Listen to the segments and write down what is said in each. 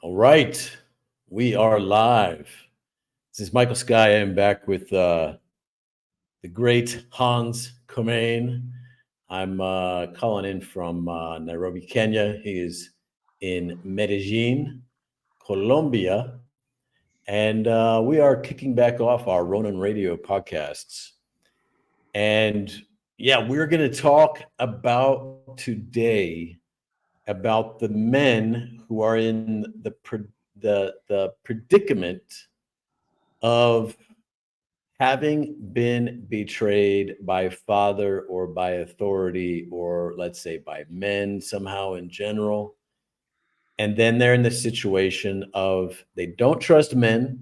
All right, we are live. This is Michael Skye. I'm back with the great Hans Comyn. I'm calling in from Nairobi, Kenya. He is in Medellin, Colombia, and we are kicking back off our Ronin Radio podcasts. And yeah, we're going to talk about today about the men who are in the predicament of having been betrayed by father or by authority, or let's say by men somehow in general. And then they're in the situation of they don't trust men,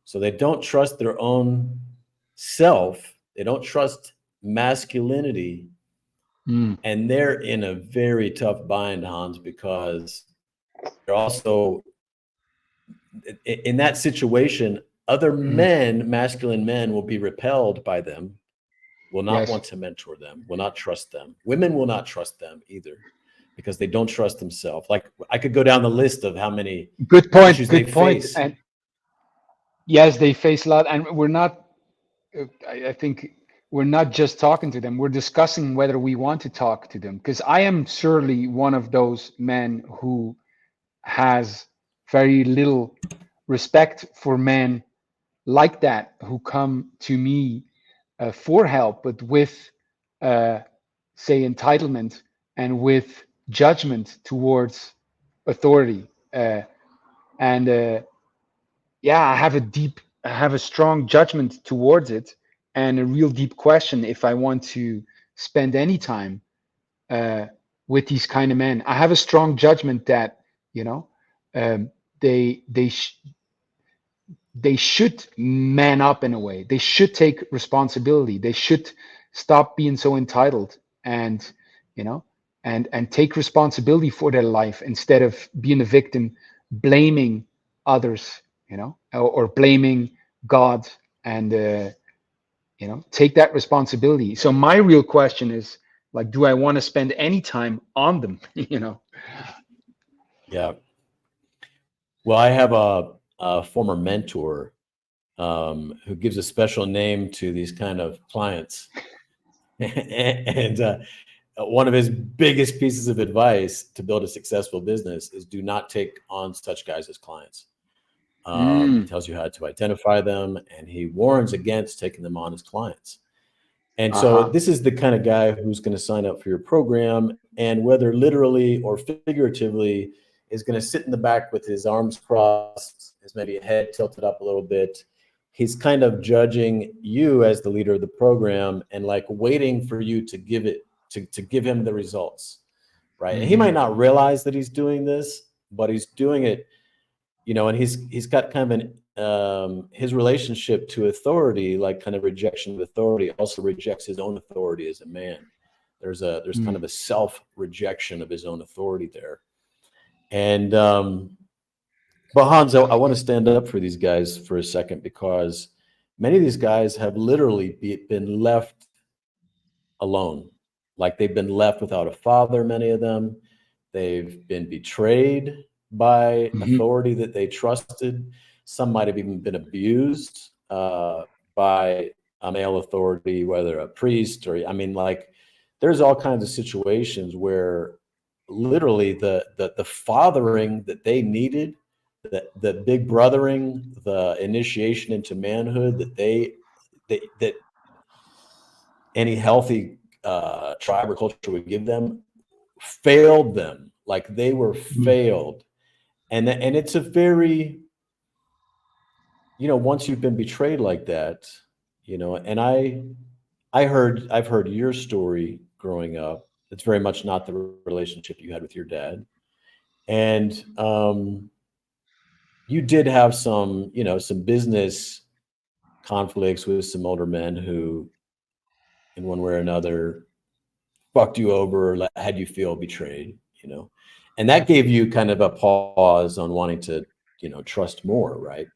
so they don't trust their own self, they don't trust masculinity, Mm, and they're in a very tough bind, Hans, because they're also in that situation. Other mm. men, masculine men, will be repelled by them, will not Yes. want to mentor them, will not trust them. Women will not trust them either because they don't trust themselves. Like, I could go down the list of how many Good point. issues they Good point. face. And yes, they face a lot. And we're not, I think we're not just talking to them. We're discussing whether we want to talk to them. Because I am surely one of those men who has very little respect for men like that who come to me for help, but with, uh, say, entitlement and with judgment towards authority. And Yeah, I have a strong judgment towards it, and a real deep question if I want to spend any time uh, with these kind of men. I have a strong judgment that you know um, they they sh- they should man up in a way. They should take responsibility. They should stop being so entitled, and you know and take responsibility for their life instead of being a victim, blaming others, or blaming God, and take that responsibility. So my real question is, like, do I want to spend any time on them? Yeah. Well, I have a former mentor who gives a special name to these kind of clients. And one of his biggest pieces of advice to build a successful business is do not take on such guys as clients. He Mm, tells you how to identify them, and he warns against taking them on as clients. And so uh-huh. this is the kind of guy who's going to sign up for your program, and whether literally or figuratively, is going to sit in the back with his arms crossed, his maybe head tilted up a little bit. He's kind of judging you as the leader of the program and like waiting for you to give it to give him the results, right? And he Hmm. might not realize that he's doing this, but he's doing it, and he's got kind of an his relationship to authority, like kind of rejection of authority, also rejects his own authority as a man. There's kind of a self rejection of his own authority there. And but Hans, I want to stand up for these guys for a second, because many of these guys have literally been left alone. Like, they've been left without a father, many of them. They've been betrayed by Hmm. authority that they trusted. Some might have even been abused by a male authority, whether a priest or, I mean, like, there's all kinds of situations where literally the fathering that they needed, the big brothering, the initiation into manhood that any healthy tribe or culture would give them, failed them. Like, they were failed. And it's a very, once you've been betrayed like that, and I've heard your story growing up. It's very much not the relationship you had with your dad. And you did have some business conflicts with some older men who, in one way or another, fucked you over, or had you feel betrayed, and that gave you kind of a pause on wanting to, trust more, right?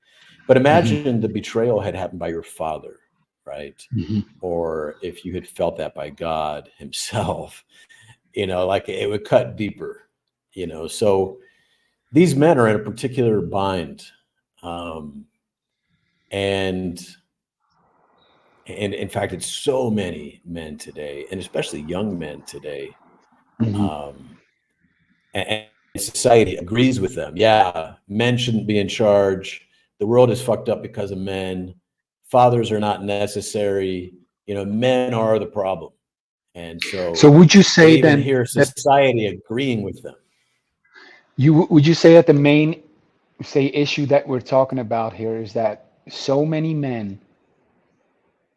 But Hmm. imagine the betrayal had happened by your father, right? Hmm. Or if you had felt that by God himself, like, it would cut deeper, so these men are in a particular bind, and in fact, it's so many men today, and especially young men today, um, and society agrees with them. Yeah, men shouldn't be in charge. The world is fucked up because of men. Fathers are not necessary. Men are the problem. And So so would you they say even then hear that society agreeing with them. would you say that the main say issue that we're talking about here is that so many men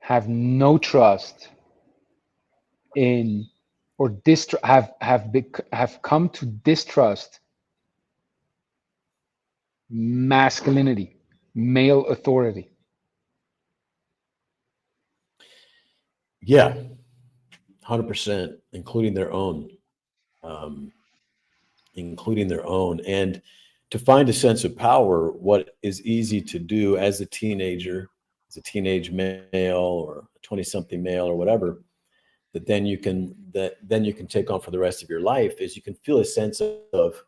have no trust in or have come to distrust masculinity, male authority. Yeah, 100%, including their own, um, And to find a sense of power, what is easy to do as a teenager, as a teenage male or a 20-something male or whatever, that then you can take on for the rest of your life, is you can feel a sense of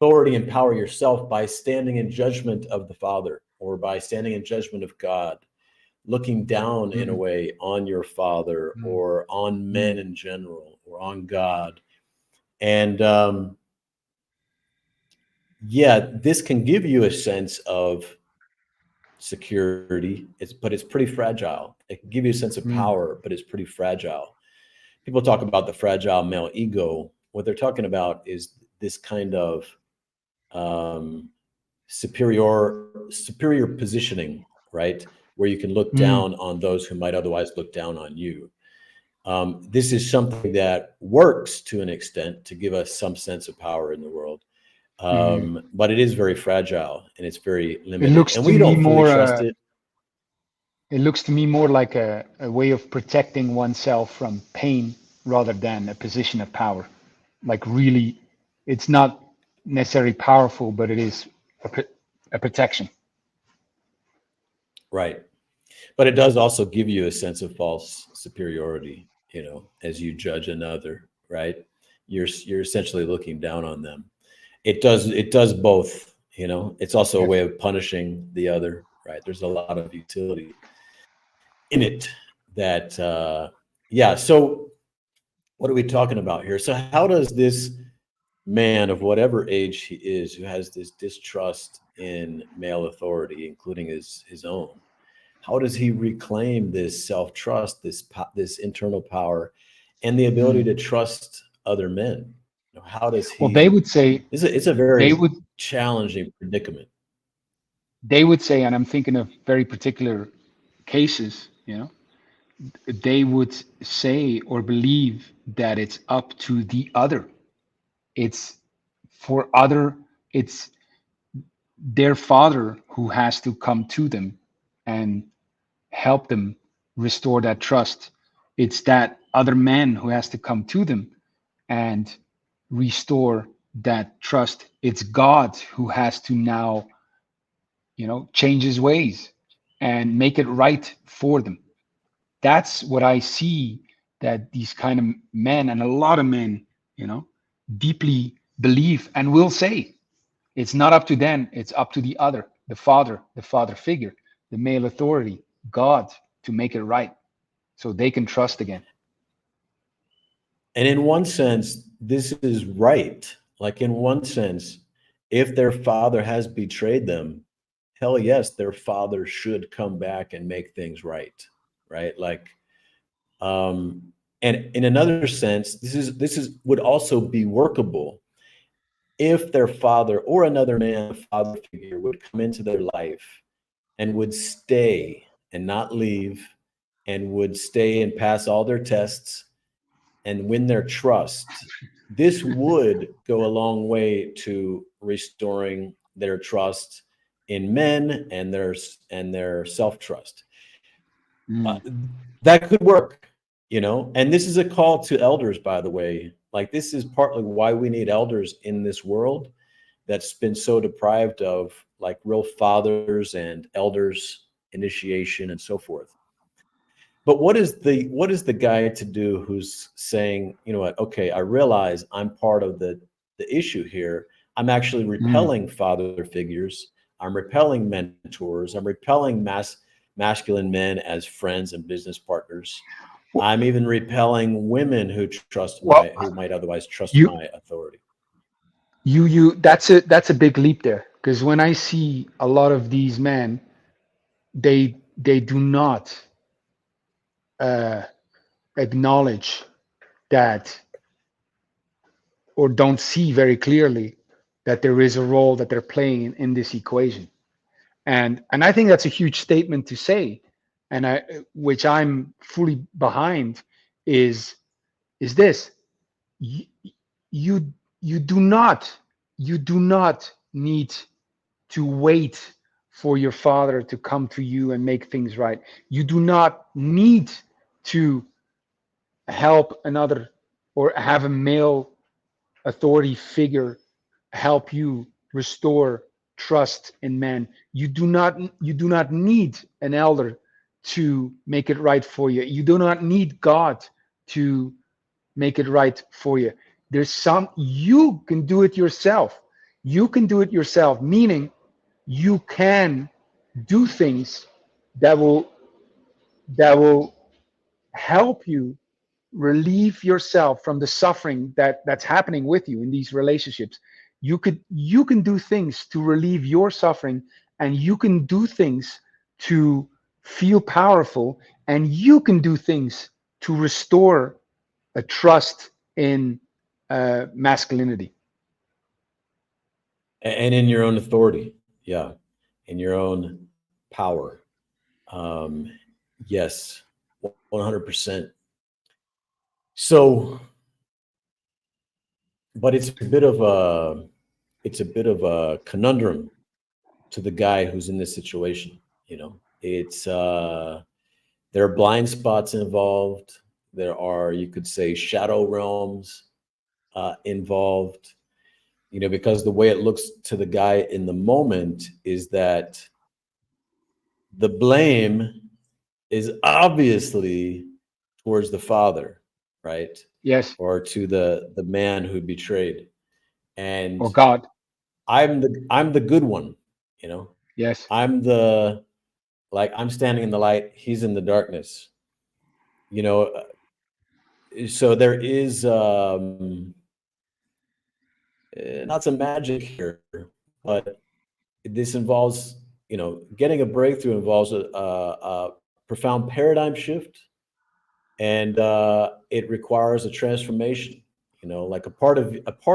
authority and power yourself by standing in judgment of the Father, or by standing in judgment of God, looking down in a Mm, way on your father mm, or on men mm, in general or on God. And yeah, this can give you a sense of security. But it's pretty fragile. It can give you a sense of mm, power, but it's pretty fragile. People talk about the fragile male ego. What they're talking about is this kind of um, superior positioning, right? Where you can look mm, down on those who might otherwise look down on you. This is something that works to an extent to give us some sense of power in the world. mm. But it is very fragile and it's very It limited, looks and to we me don't fully more. trust it. It looks to me more like a way of protecting oneself from pain rather than a position of power. Like really, it's not necessarily powerful, but it is a protection. Right. But it does also give you a sense of false superiority, as you judge another, right? You're essentially looking down on them. It does both, It's also a Yes. way of punishing the other, right? There's a lot of utility in it that yeah. So what are we talking about here? So how does this man of whatever age he is, who has this distrust in male authority, including his own, how does he reclaim this self-trust, this internal power, and the ability Mm. to trust other men? How does Well, they he? would say It's a they very would challenging predicament. they would say, and I'm thinking of very particular cases. They would say or believe that it's up to the other. It's for other. It's their father who has to come to them and help them restore that trust. It's that other man who has to come to them and restore that trust. It's God who has to now, change his ways and make it right for them. That's what I see that these kind of men and a lot of men, deeply believe and will say. It's not up to them, it's up to the other, the father figure, the male authority, God, to make it right so they can trust again. And in one sense, this is right. Like, in one sense, if their father has betrayed them, hell yes, their father should come back and make things right. Right. Like, and in another sense, this is would also be workable if their father or another man, a father figure, would come into their life and would stay and not leave, and would stay and pass all their tests and win their trust. This would go a long way to restoring their trust in men and their self-trust. Uh, Mm, that could work, And this is a call to elders, by the way. Like, this is partly why we need elders in this world that's been so deprived of, like, real fathers and elders initiation and so forth. But what is the guy to do who's saying, you know what, okay, I realize I'm part of the issue here. I'm actually Mm. repelling father figures. I'm repelling mentors. I'm repelling masculine men as friends and business partners. I'm even repelling women Well, who might otherwise trust you my authority. that's a big leap there, because when I see a lot of these men, they do not uh, acknowledge that, or don't see very clearly that there is a role that they're playing in this equation. And I think that's a huge statement to say, and which I'm fully behind, is this: you you, you do not need to wait for your father to come to you and make things right. You do not need to help another, or have a male authority figure help you restore trust in men. You do not need an elder to make it right for you. You do not need God to make it right for you. You can do it yourself. You can do it yourself, meaning you can do things that will help you relieve yourself from the suffering that's happening with you in these relationships. You can do things to relieve your suffering, and you can do things to feel powerful, and you can do things to restore a trust in masculinity. And in your own authority. Yeah. In your own power. Um, yes, 100%. So, but it's a bit of a conundrum to the guy who's in this situation. It's there are blind spots involved. There are, you could say, shadow realms involved. Because the way it looks to the guy in the moment is that the blame is obviously towards the father, right? Yes. Or to the man who betrayed. Or And God. I'm the good one, you know. Yes. I'm the like I'm standing in the light, he's in the darkness. You know, so there is not some magic here, but this involves, getting a breakthrough involves a profound paradigm shift, and it requires a transformation. Like a part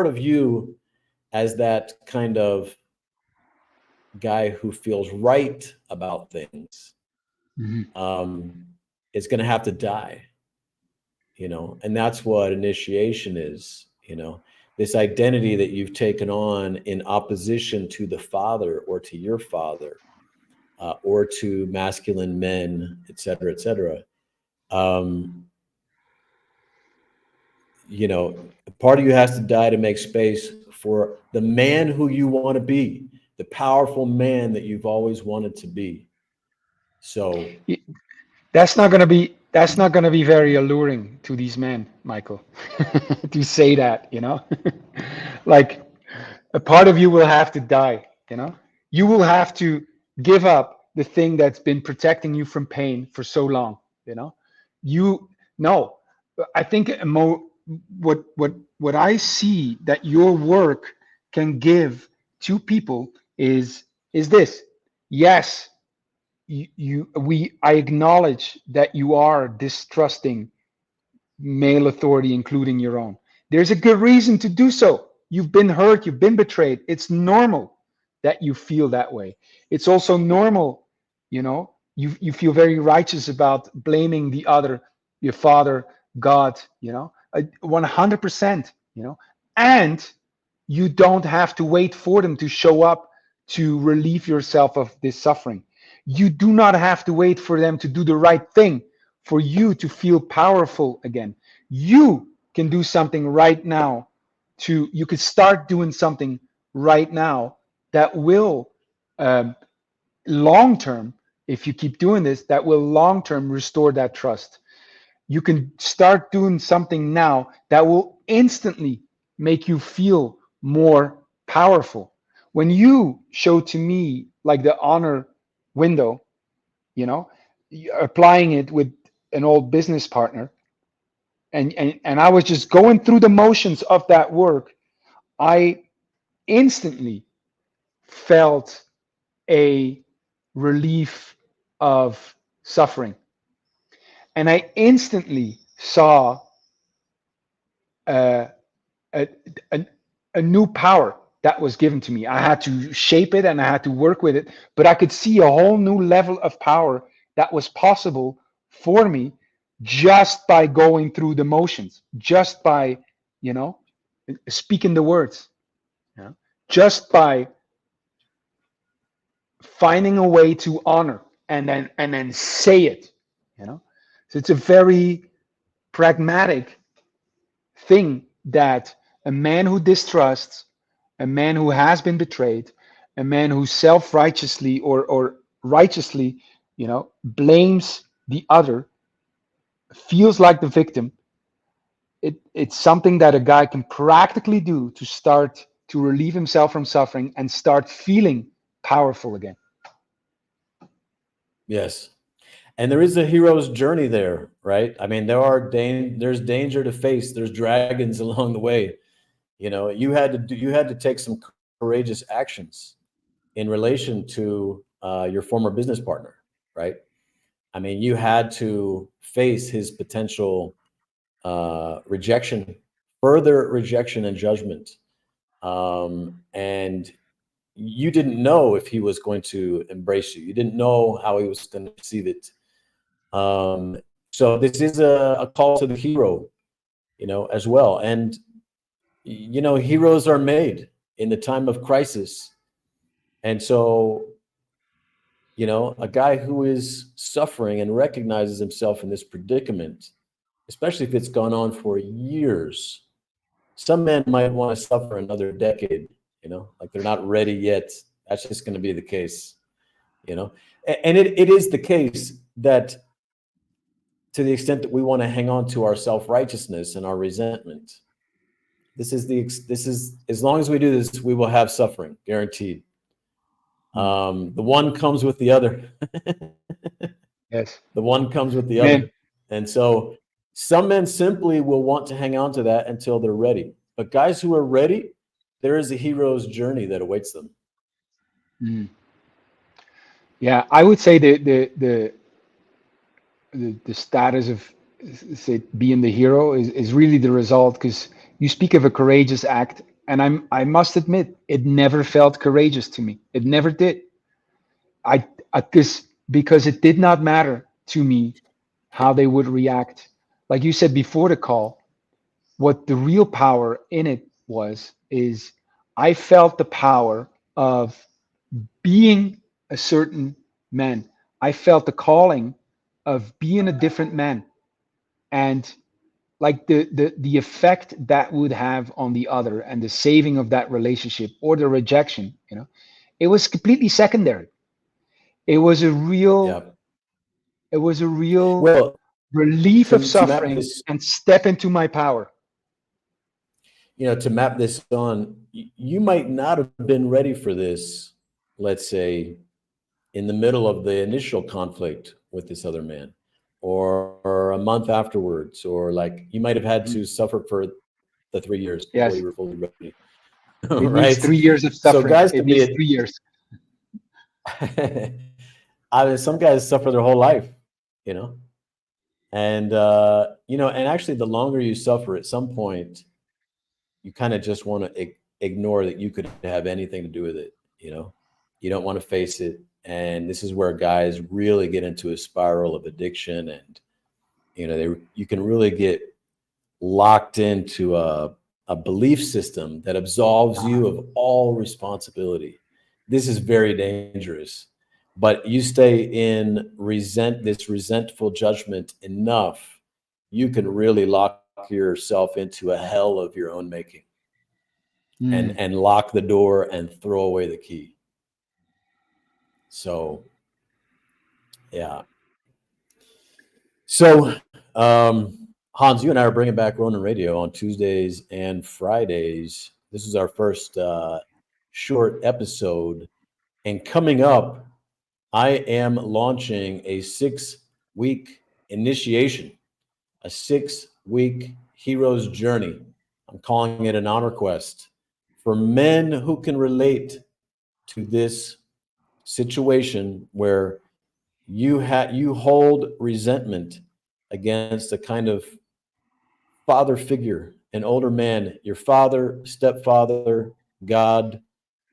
of you as that kind of guy who feels right about things, Mhm. um, is going to have to die. And that's what initiation is. This identity that you've taken on in opposition to the father or to your father, or to masculine men, et cetera, et cetera. Um, part of you has to die to make space for the man who you want to be, the powerful man that you've always wanted to be. So, That's not going to be very alluring to these men, Michael, to say that, like, a part of you will have to die, you will have to give up the thing that's been protecting you from pain for so long, you know you no I think what I see that your work can give to people is this: yes, I acknowledge that you are distrusting male authority, including your own. There's a good reason to do so. You've been hurt, you've been betrayed. It's normal that you feel that way. It's also normal, you feel very righteous about blaming the other, your father, God, 100%, and you don't have to wait for them to show up to relieve yourself of this suffering. You do not have to wait for them to do the right thing for you to feel powerful again. You can do something right now. You could start doing something right now that will, um, long term, if you keep doing this, that will long term restore that trust. You can start doing something now that will instantly make you feel more powerful. When you show to me like the honor window, you know, applying it with an old business partner, and I was just going through the motions of that work, I instantly felt a relief of suffering. And I instantly saw uh, a, a, a new power that was given to me. I had to shape it and I had to work with it, but I could see a whole new level of power that was possible for me just by going through the motions, just by, you know, speaking the words, you know, just by finding a way to honor and then say it, you know. So it's a very pragmatic thing that a man who distrusts, a man who has been betrayed, a man who self-righteously or righteously, you know, blames the other, feels like the victim. It's something that a guy can practically do to start to relieve himself from suffering and start feeling powerful again. Yes. And there is a hero's journey there, right? I mean, there's danger to face. There's dragons along the way. You know, you had to take some courageous actions in relation to your former business partner, right? I mean, you had to face his potential rejection, further rejection and judgment, and you didn't know if he was going to embrace you. You didn't know how he was going to receive it. So this is a call to the hero, you know, as well. And you know, heroes are made in the time of crisis. And so, you know, a guy who is suffering and recognizes himself in this predicament, especially if it's gone on for years, some men might want to suffer another decade, you know, like they're not ready yet. That's just going to be the case, you know. And it is the case that to the extent that we want to hang on to our self-righteousness and our resentment, this is as long as we do this, we will have suffering, guaranteed. The one comes with the other. Yes. The one comes with the Man. other. And so some men simply will want to hang on to that until they're ready. But guys who are ready, there is a hero's journey that awaits them. Yeah, I would say the status of, say, being the hero is really the result, because you speak of a courageous act, and I must admit it never felt courageous to me. It never did. I this because it did not matter to me how they would react. Like you said before the call, what the real power in it was is I felt the power of being a certain man. I felt the calling of being a different man, and like the effect that would have on the other and the saving of that relationship or the rejection, you know, it was completely secondary. It was a real, Yeah. it was a real Well, relief of to map suffering this, and step into my power. you know, to map this on, you might not have been ready for this, let's say, in the middle of the initial conflict with this other man, or a month afterwards, or like you might have had to suffer for the 3 years before Yes, you were fully ready. it needs Right? 3 years of So suffering. guys It can needs be 3 years. I mean, some guys suffer their whole life, you know, and you know, and actually, the longer you suffer, at some point, you kind of just want to ignore that you could have anything to do with it. You know, you don't want to face it, and this is where guys really get into a spiral of addiction, and you know, you can really get locked into a belief system that absolves you of all responsibility. This is very dangerous. But you stay in this resentful judgment enough, you can really lock yourself into a hell of your own making, and lock the door and throw away the key. So yeah. So Hans, you and I are bringing back Ronin Radio on Tuesdays and Fridays. This is our first short episode. And coming up, I am launching a 6-week initiation, a 6-week hero's journey. I'm calling it an honor quest for men who can relate to this situation where you hold resentment against a kind of father figure, an older man, your father, stepfather, God,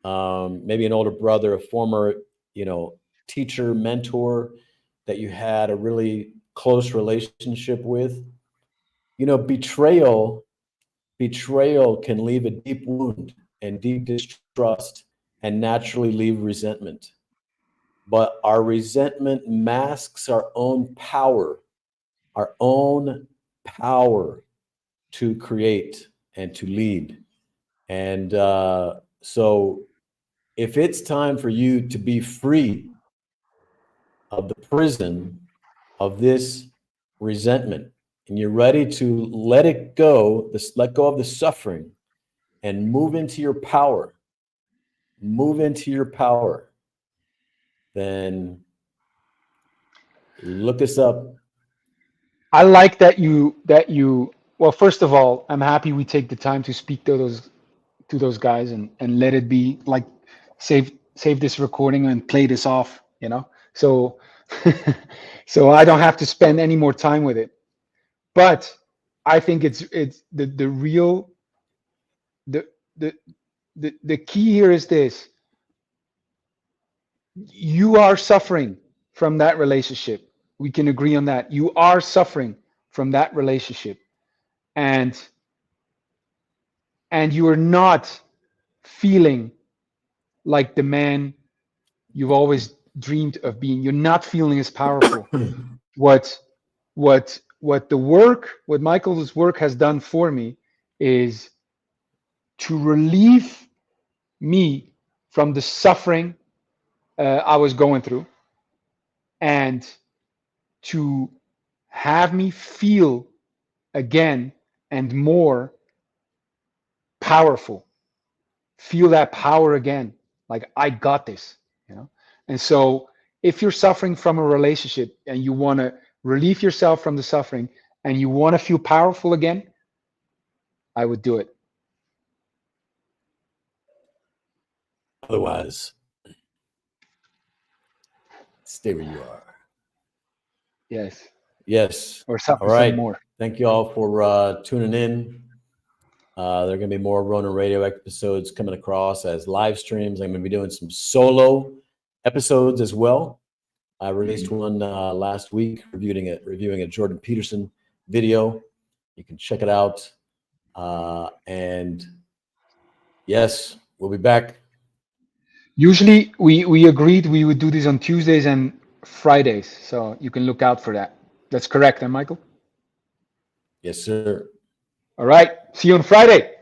maybe an older brother, a former, teacher, mentor that you had a really close relationship with. Betrayal can leave a deep wound and deep distrust and naturally leave resentment. But our resentment masks our own power to create and to lead. And so if it's time for you to be free of the prison of this resentment, and you're ready to let go of the suffering and move into your power, then look us up. I like that you well, first of all, I'm happy we take the time to speak to those guys and let it be like save this recording and play this off, so so I don't have to spend any more time with it. But I think it's the real the the the key here is this: you are suffering from that relationship. We can agree on that. You are suffering from that relationship, and you are not feeling like the man you've always dreamed of being. You're not feeling as powerful. what what Michael's work has done for me is to relieve me from the suffering I was going through, and to have me feel again and more powerful, feel that power again, like I got this. And so if you're suffering from a relationship and you want to relieve yourself from the suffering and you want to feel powerful again, I would do it. Otherwise, stay where you are. Yes. Or suffer all right. some more. Thank you all for tuning in. There are going to be more Ronin Radio episodes coming across as live streams. I'm going to be doing some solo episodes as well. I released one last week reviewing a Jordan Peterson video. You can check it out. And yes, we'll be back. Usually we agreed we would do this on Tuesdays and Fridays, so you can look out for that. That's correct, Michael? Yes, sir. All right. See you on Friday.